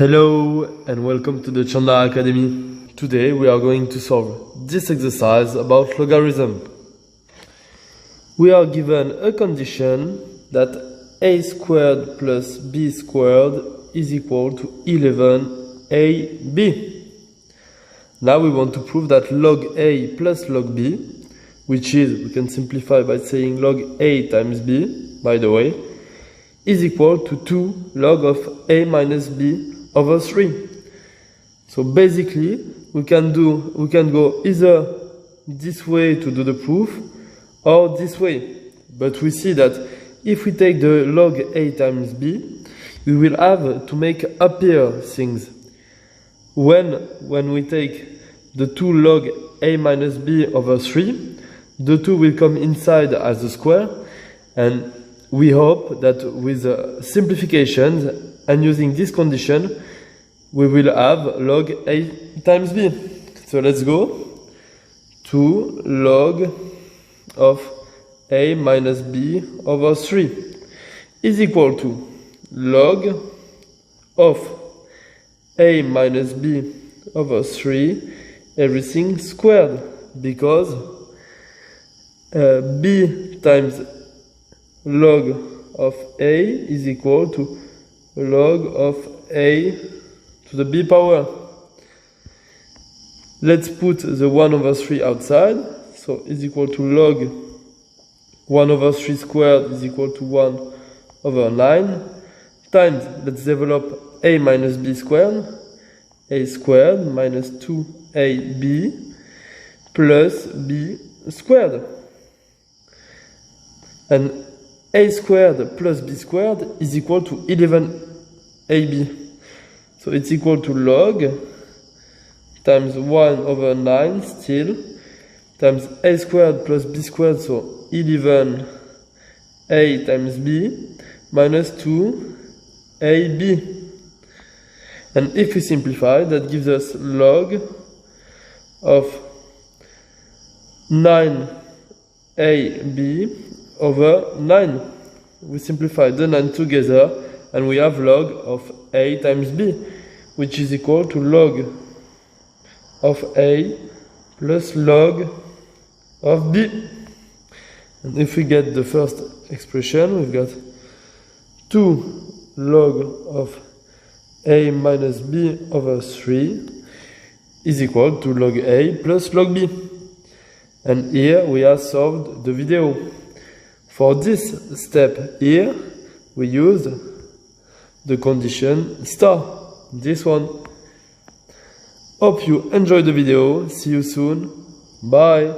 Hello and welcome to the Chandara Academy. Today we are going to solve this exercise about logarithm. We are given a condition that a squared plus b squared is equal to 11ab. Now we want to prove that log a plus log b, which is, we can simplify by saying log a times b, by the way, is equal to 2 log of a minus b over 3. So basically we can go either this way to do the proof or this way. But we see that if we take the log a times b, we will have to make appear things. When we take the 2 log a minus b over 3, the 2 will come inside as a square, and we hope that with simplifications and using this condition, we will have log a times b. So let's go. 2 log of a minus b over 3 is equal to log of a minus b over 3 everything squared, because b times log of a is equal to log of a to the b power. Let's put the 1 over 3 outside, so is equal to log 1 over 3 squared is equal to 1 over 9 times, let's develop a minus b squared, a squared minus 2ab plus b squared. And a squared plus b squared is equal to 11ab. So it's equal to log times 1 over 9 still times a squared plus b squared, so 11a times b minus 2ab. And if we simplify, that gives us log of 9ab over 9. We simplify the 9 together and we have log of a times b, which is equal to log of a plus log of b. And if we get the first expression, we've got 2 log of a minus b over 3 is equal to log a plus log b. And here we have solved the video. For this step here, we used the condition star, this one. Hope you enjoyed the video. See you soon. Bye.